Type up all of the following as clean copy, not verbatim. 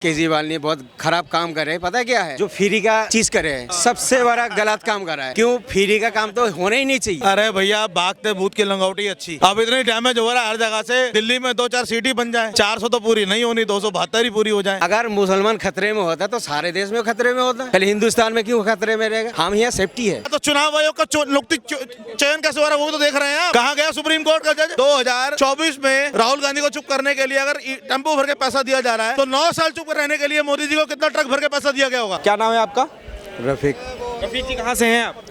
केजरीवाल ने बहुत खराब काम करे हैं। पता है क्या है? जो फ्री का चीज करे है सबसे बड़ा गलत काम करा है। क्यों? फ्री का काम तो होना ही नहीं चाहिए। अरे भैया भागते भूत की लंगौटी अच्छी। अब इतनी डैमेज हो रहा है हर जगह से। दिल्ली में 2-4 सीटी बन जाए, 400 तो पूरी नहीं होनी, 272 ही पूरी हो जाए। अगर मुसलमान खतरे में होता तो सारे देश में खतरे में होता, खाली हिंदुस्तान में क्यों खतरे में रहेगा? हम यहाँ सेफ्टी है। तो चुनाव आयोग का चयन कैसे हो रहा है वो तो देख रहे हैं आप। कहाँ गया सुप्रीम कोर्ट का जज? 2024 में राहुल गांधी को चुप करने के लिए अगर टेम्पो भर के पैसा दिया जा रहा है तो 9 साल चुप रहने के लिए मोदी जी को कितना ट्रक भर के पैसा दिया गया होगा? क्या नाम है आपका? रफीक जी कहाँ से हैं आप?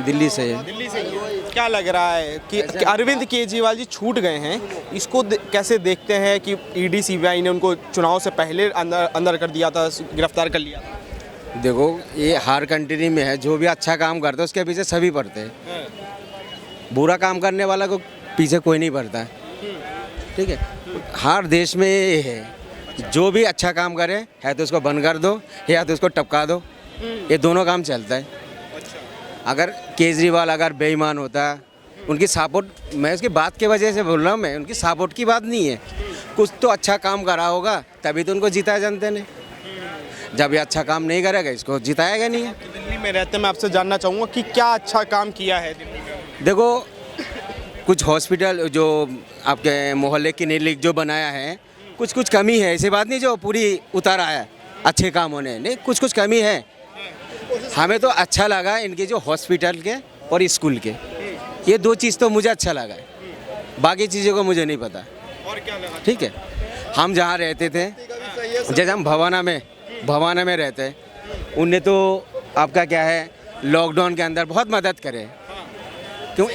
दिल्ली से है। दिल्ली से ही। क्या लग रहा है कि अरविंद केजरीवाल जी छूट गए हैं, इसको कैसे देखते हैं कि ईडी सीबीआई ने उनको चुनाव से पहले अंदर कर दिया था, गिरफ्तार कर लिया था? देखो ये हर कंट्री में है, जो भी अच्छा काम करता है उसके पीछे सभी पढ़ते हैं। बुरा काम करने वाला को पीछे कोई नहीं पड़ता है, ठीक है? हर देश में ये है, जो भी अच्छा काम करे है तो उसको बंद कर दो या तो उसको टपका दो, ये दोनों काम चलता है। अगर केजरीवाल अगर बेईमान होता, उनकी सपोर्ट, मैं उसकी बात की वजह से बोल रहा हूँ, मैं उनकी सपोर्ट की बात नहीं है, कुछ तो अच्छा काम करा होगा तभी तो उनको जिताया जनता ने। जब ये अच्छा काम नहीं करेगा इसको जिताएगा नहीं है। दिल्ली में रहते मैं आपसे जानना चाहूँगा कि क्या अच्छा काम किया है दिल्ली में? देखो कुछ हॉस्पिटल जो आपके मोहल्ले क्लिनिक जो बनाया है, कुछ कमी है, ऐसी बात नहीं जो पूरी उतारा है अच्छे काम होने, नहीं कुछ कमी है। हमें तो अच्छा लगा इनके जो हॉस्पिटल के और स्कूल के, ये दो चीज़ तो मुझे अच्छा लगा है, बाकी चीज़ों को मुझे नहीं पता। और क्या लगा? ठीक है, हम जहाँ रहते थे, जैसे हम भवाना में रहते हैं, उनने तो आपका क्या है लॉकडाउन के अंदर बहुत मदद करे। क्यों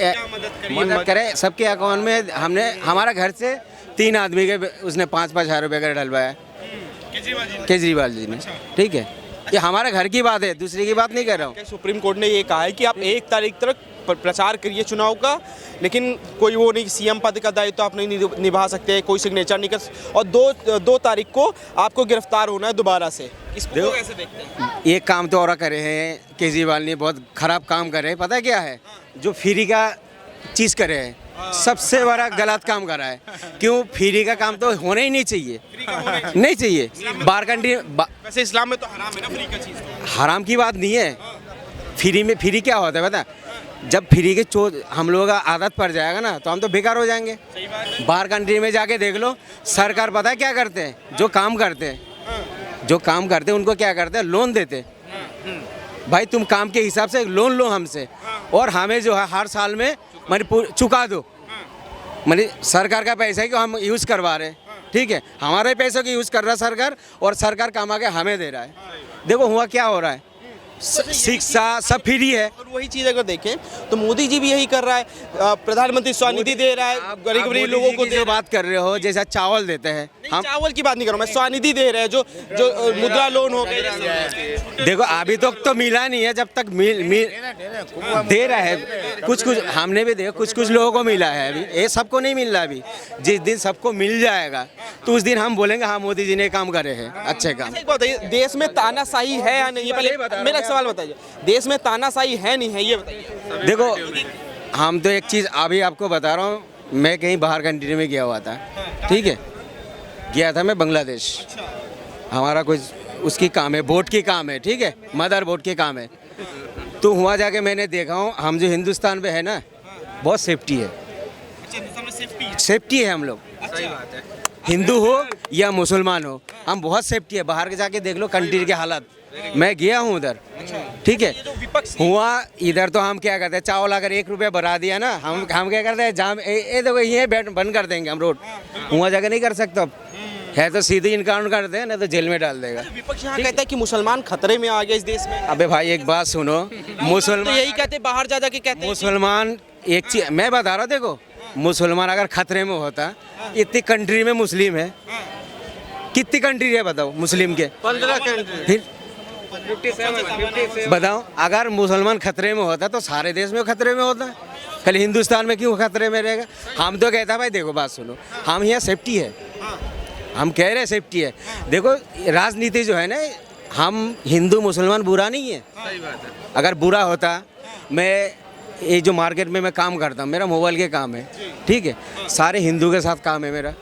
मदद करे? सबके अकाउंट में हमने, हमारा घर से 3 आदमी के उसने 5-5 हज़ार रुपये का डलवाया केजरीवाल जी ने। ठीक है, ये हमारे घर की बात है, दूसरी की बात नहीं कर रहा हूँ। सुप्रीम कोर्ट ने ये कहा है कि आप 1 तारीख तक प्रचार करिए चुनाव का, लेकिन कोई वो नहीं, सीएम पद का दायित्व तो आप नहीं निभा सकते, कोई सिग्नेचर नहीं कर, और 2 तारीख को आपको गिरफ्तार होना है दोबारा से। इसको कैसे देखते हैं? एक काम तो और करे हैं केजरीवाल ने, बहुत खराब काम करे हैं। पता है क्या है? जो फ्री का चीज़ करे हैं सबसे बड़ा गलत काम करा है। क्यों? फ्री का काम तो होना ही नहीं चाहिए, नहीं चाहिए। बाहर कंट्री वैसे इस्लाम में तो हराम है ना फ्री का चीज़? हराम की बात नहीं है। फ्री क्या होता है पता? जब फ्री के हम लोगों का आदत पड़ जाएगा ना तो हम तो बेकार हो जाएंगे। बाहर कंट्री में जाके देख लो, सरकार पता है क्या करते हैं? जो काम करते हैं उनको क्या करते हैं? लोन देते हैं। भाई तुम काम के हिसाब से लोन लो हमसे, और हमें जो है हर साल में चुका दो। सरकार का पैसा है कि हम यूज़ करवा रहे हैं, ठीक है? हमारे पैसों की यूज़ कर रहा है सरकार, और सरकार कमा के हमें दे रहा है। देखो हुआ क्या हो रहा है, शिक्षा सब फ्री है। और वही चीज़ अगर देखें तो मोदी जी भी यही कर रहा है, प्रधानमंत्री स्वनिधि दे रहा है, गरीब लोगों को जो बात कर रहे हो, जैसा चावल देते हैं, हम चावल की बात नहीं कर रहा हूँ मैं, स्वनिधि दे रहे हैं, जो मुद्रा लोन हो गया। देखो अभी तो मिला नहीं है, जब तक दे रहा है कुछ हमने भी देखा, कुछ लोगों को मिला है, अभी ये सबको नहीं मिल रहा। अभी जिस दिन सबको मिल जाएगा तो उस दिन हम बोलेंगे हाँ मोदी जी ने काम करे हैं, अच्छे काम। बताइए, देश में तानाशाही है या नहीं? पहले मेरा सवाल बताइए, देश में तानाशाही है नहीं है, ये बताइए। देखो हम तो एक चीज़ अभी आपको बता रहा हूँ, मैं कहीं बाहर कंट्री में गया हुआ था, ठीक है? गया था मैं बांग्लादेश, हमारा कुछ उसकी काम है, बोट की काम है, ठीक है? मदर बोट की काम है। तो हुआ जाके मैंने देखा हूँ, हम जो हिंदुस्तान में है ना, बहुत सेफ्टी है, सेफ्टी है हम लोग। हिंदू हो या मुसलमान हो, हम बहुत सेफ्टी है। बाहर के जाके देख लो कंट्री की हालत, मैं गया हूँ उधर, ठीक है? हुआ इधर तो हम क्या करते हैं, चावल अगर 1 रुपया बढ़ा दिया ना, हम क्या करते हैं, जाम ये देखो ये बंद कर देंगे हम रोड, हुआ जाके नहीं कर सकते। अब है तो सीधे इनकाउंट करते हैं, ना तो जेल में डाल देगा। विपक्ष यहाँ कहता है कि मुसलमान खतरे में आ गए इस देश में। अबे भाई एक बात सुनो, मुसलमान तो यही कहते, बाहर जा के कहते हैं मुसलमान, एक चीज मैं बता रहा हूँ, देखो मुसलमान अगर खतरे में होता, इतनी कंट्री में मुस्लिम है, कितनी कंट्री है बताओ मुस्लिम के? 15 कंट्री। फिर बताओ, अगर मुसलमान खतरे में होता तो सारे देश में खतरे में होता, खाली हिंदुस्तान में क्यों खतरे में रहेगा? हम तो कहता भाई देखो बात सुनो, हम यहाँ सेफ्टी है, हम कह रहे हैं सेफ्टी है। देखो राजनीति जो है ना, हम हिंदू मुसलमान बुरा नहीं है। अगर बुरा होता, मैं ये जो मार्केट में मैं काम करता हूँ, मेरा मोबाइल के काम है, ठीक है? सारे हिंदू के साथ काम है मेरा,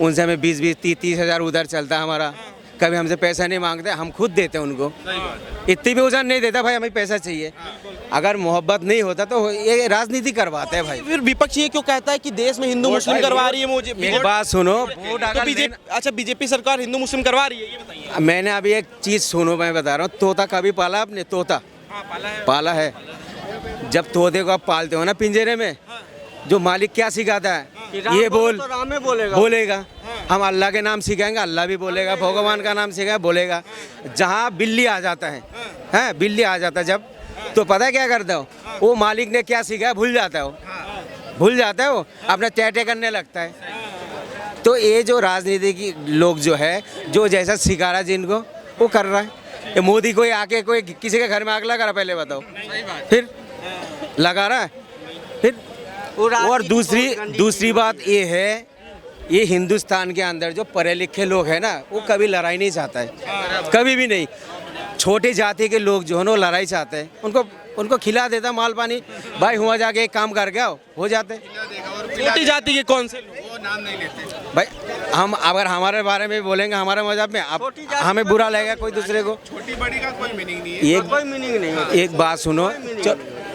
उनसे हमें 20-20, 30-30 हज़ार उधर चलता है हमारा, कभी हमसे पैसा नहीं मांगते, हम खुद देते हैं उनको। इतनी भी वजन नहीं देता भाई हमें पैसा चाहिए। अगर मोहब्बत नहीं होता तो ये राजनीति करवाते हैं भाई। फिर विपक्ष ये क्यों कहता है कि देश में हिंदू मुस्लिम करवा रही है? मुझे मेरी बात सुनो, तो बीजेपी, अच्छा बीजेपी सरकार हिंदू मुस्लिम करवा रही है, ये बताइए। मैंने अभी एक चीज़ सुनो, मैं बता रहा हूँ, तोता कभी पाला आपने? तोता पाला है। जब तोते को आप पालते हो ना पिंजरे में, जो मालिक क्या सिखाता है, ये बोल तो राम में बोलेगा। बोलेगा। हम अल्लाह के नाम सिखाएंगे, अल्लाह भी बोलेगा, भगवान का नाम सिखाएंगे, बोलेगा। जहाँ बिल्ली आ जाता है, हैं बिल्ली आ जाता है जब, तो पता है क्या करता हो, वो मालिक ने क्या सिखाया भूल जाता है, वो भूल जाता है, वो अपना टैटे करने लगता है। तो ये जो राजनीति की लोग जो है, जो जैसा सिखा रहा है जिनको, वो कर रहा है। ये मोदी कोई आके कोई किसी के घर में आग लगा रहा, पहले बताओ, फिर लगा रहा है फिर। और दूसरी बात ये है, ये हिंदुस्तान के अंदर जो पढ़े लिखे लोग हैं ना, वो कभी लड़ाई नहीं चाहता है, कभी भी नहीं। छोटी जाति के लोग जो है ना, वो लड़ाई चाहते हैं, उनको खिला देता माल पानी, भाई हुआ जाके एक काम कर गया हो जाते। छोटी जाति के कौन से लोग? भाई हम अगर हमारे बारे में बोलेंगे, हमारे मजहब में, अब हमें बुरा लगेगा कोई दूसरे को। छोटी बड़ी का कोई मीनिंग नहीं है। कोई मीनिंग नहीं है। एक बात सुनो,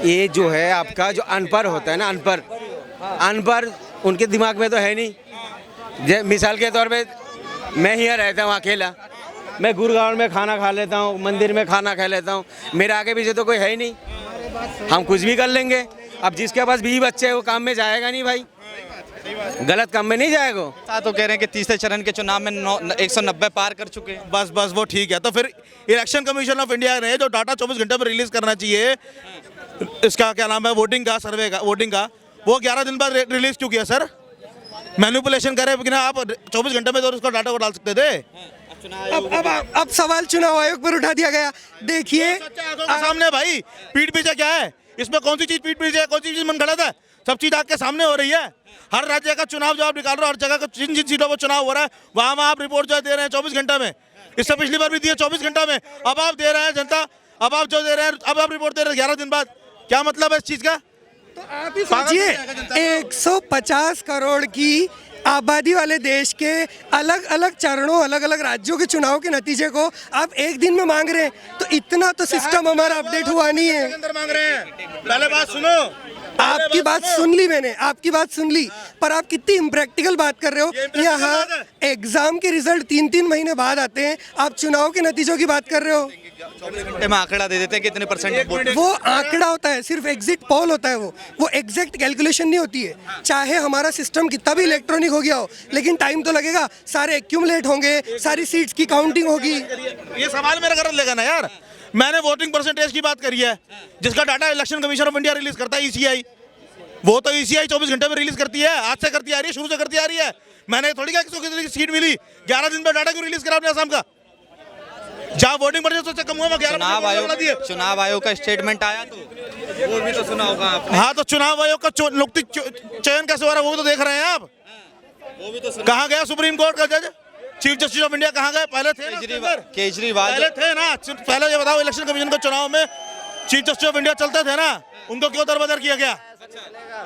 ये जो है आपका जो अनपढ़ होता है ना, अनपढ़ उनके दिमाग में तो है नहीं। मिसाल के तौर पे मैं ही रहता हूँ अकेला, मैं गुरुगांव में खाना खा लेता हूँ, मंदिर में खाना खा लेता हूँ, मेरे आगे पीछे तो कोई है ही नहीं, हम कुछ भी कर लेंगे। अब जिसके पास 20 बच्चे है वो काम में जाएगा नहीं भाई, गलत काम में नहीं जाएगा। तो कह रहे हैं कि तीसरे चरण के चुनाव में 190 पार कर चुके हैं। बस वो ठीक है। तो फिर इलेक्शन कमीशन ऑफ इंडिया ने जो डाटा 24 घंटे में रिलीज करना चाहिए, इसका क्या नाम है, वोटिंग का, सर्वे का, वोटिंग का, वो 11 दिन बाद रिलीज क्यों किया सर? मैनिपुलेशन करे बिना आप 24 घंटे में तो उसका डाटा को डाल सकते थे। अब सवाल चुनाव आयोग पर उठा दिया गया। देखिए सामने भाई, पीठ पीछे क्या है इसमें, कौन सी चीज पीठ पीछे है, कौन सी चीज मन गलत है, सब चीज आपके सामने हो रही है। हर राज्य का चुनाव जो आप निकाल रहे हो, हर जगह का जिन जिन सीटों पर चुनाव हो रहा है, वहां आप रिपोर्ट जो दे रहे हैं 24 घंटा में। इससे पिछली बार भी दिए 24 घंटा में, अब आप दे रहे हैं जनता, अब आप जो दे रहे हैं, अब आप रिपोर्ट दे रहे हैं 11 दिन बाद। क्या मतलब है इस चीज का? तो आप ही सोचिए, 150 करोड़ की आबादी वाले देश के अलग अलग चरणों, अलग अलग राज्यों के चुनाव के नतीजे को आप एक दिन में मांग रहे हैं, तो इतना तो सिस्टम हमारा अपडेट हुआ नहीं है। अंदर मांग रहे हैं, पहले बात सुनो। आपकी बात सुन ली मैंने, आपकी बात सुन ली, पर आप कितनी इम्प्रैक्टिकल बात कर रहे हो। यहाँ एग्जाम के रिजल्ट 3-3 महीने बाद आते हैं, आप चुनाव के नतीजों की बात कर रहे हो। 24 घंटे में आंकड़ा दे देते हैं कितने परसेंट वोट। वो आंकड़ा होता है, सिर्फ एग्जिट पोल होता है, वो एग्जैक्ट कैलकुलेशन नहीं होती है। चाहे हमारा सिस्टम कितना भी इलेक्ट्रॉनिक हो गया हो, लेकिन टाइम तो लगेगा, सारे एक्यूमुलेट होंगे, सारी सीट्स की काउंटिंग होगी। ये सवाल मेरा गलत लेगा ना यार। मैंने वोटिंग परसेंटेज की बात करी है, जिसका data election commission of India release करता है, ईसीआई। वो तो ईसीआई 24 घंटे में रिलीज करती है, आज से करती आ रही है, शुरू से करती आ रही है। मैंने थोड़ी कहा किसी की सीट मिली, 11 दिन में डाटा क्यों रिलीज करा आपने असम का? जहाँ वोटिंग परसेंटेज से कम हुआ, 11 चुनाव आयोग का स्टेटमेंट आया, तो वो भी तो सुना होगा आपने। हाँ, तो चुनाव आयोग का चयन कैसे हो रहा है वो भी तो देख रहे हैं आप। वो भी तो कहाँ गया सुप्रीम कोर्ट का जज, चीफ जस्टिस ऑफ इंडिया कहाँ गए? पहले थे केजरीवाल पहले थे ना। पहले ये बताओ, इलेक्शन कमीशन के चुनाव में चीफ जस्टिस ऑफ इंडिया चलते थे ना, उनको क्यों दरबदर किया गया?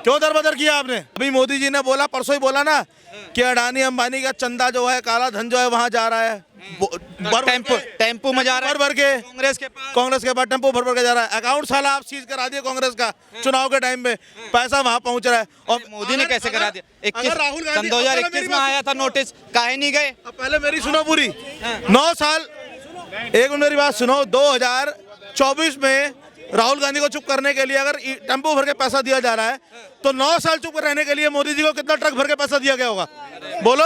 क्यों दरबदर किया आपने? अभी मोदी जी ने बोला, परसों ही बोला ना, कि अडानी अंबानी का चंदा जो है, काला धन जो है, वहां जा रहा है, टेम्पो में जा रहा है, भर के कांग्रेस के बाद टेम्पो भर के जा रहा है। अकाउंट साला आप सीज करा दिए कांग्रेस का, चुनाव के टाइम में पैसा वहां पहुंच रहा है। और मोदी ने कैसे करा दिया? राहुल गांधी 2021 में आया था नोटिस, काहे नहीं गए? पहले मेरी सुनो पूरी, 9 साल, एक मेरी बात सुनो। 2024 में राहुल गांधी को चुप करने के लिए अगर टेम्पो भर के पैसा दिया जा रहा है, तो 9 साल चुप रहने के लिए मोदी जी को कितना ट्रक भर के पैसा दिया गया होगा? बोलो,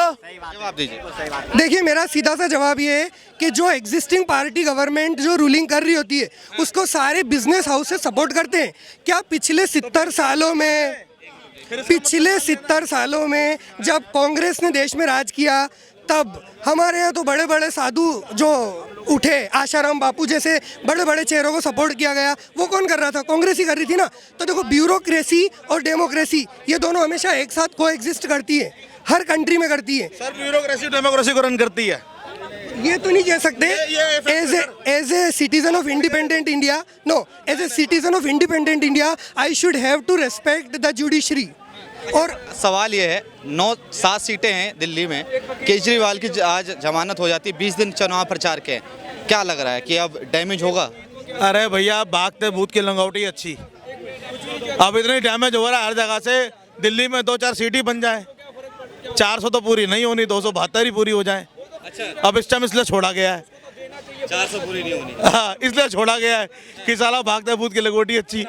जवाब दीजिए। देखिए, मेरा सीधा सा जवाब ये है कि जो एग्जिस्टिंग पार्टी गवर्नमेंट जो रूलिंग कर रही होती है, उसको सारे बिजनेस हाउसेस सपोर्ट करते हैं। क्या पिछले 70 सालों में जब कांग्रेस ने देश में राज किया, तब हमारे यहाँ तो बड़े बड़े साधु जो उठे, आशाराम बापू जैसे बड़े बड़े चेहरों को सपोर्ट किया गया, वो कौन कर रहा था? कांग्रेस ही कर रही थी ना। तो देखो, ब्यूरोक्रेसी और डेमोक्रेसी, ये दोनों हमेशा एक साथ कोएग्जिस्ट करती है, हर कंट्री में करती है। सर, ब्यूरोक्रेसी डेमोक्रेसी को रन करती है, ये तो नहीं कह सकते। As a citizen of independent India, no, as a citizen of independent India, I should have to respect the judiciary. और सवाल ये है 9-7 सीटें हैं दिल्ली में, केजरीवाल की आज जमानत हो जाती, 20 दिन चुनाव प्रचार के, क्या लग रहा है कि अब डैमेज होगा? अरे भैया भागते भूत की लंगौटी अच्छी। अब इतनी डैमेज हो रहा है हर जगह से, दिल्ली में 2-4 सीट ही बन जाए, 400 तो पूरी नहीं होनी, 272 ही पूरी हो जाए। अच्छा, अब इस टाइम इसलिए छोड़ा गया है, 400 पूरी नहीं होनी। हाँ इसलिए छोड़ा गया है कि साला भागते भूत की लंगोटी अच्छी।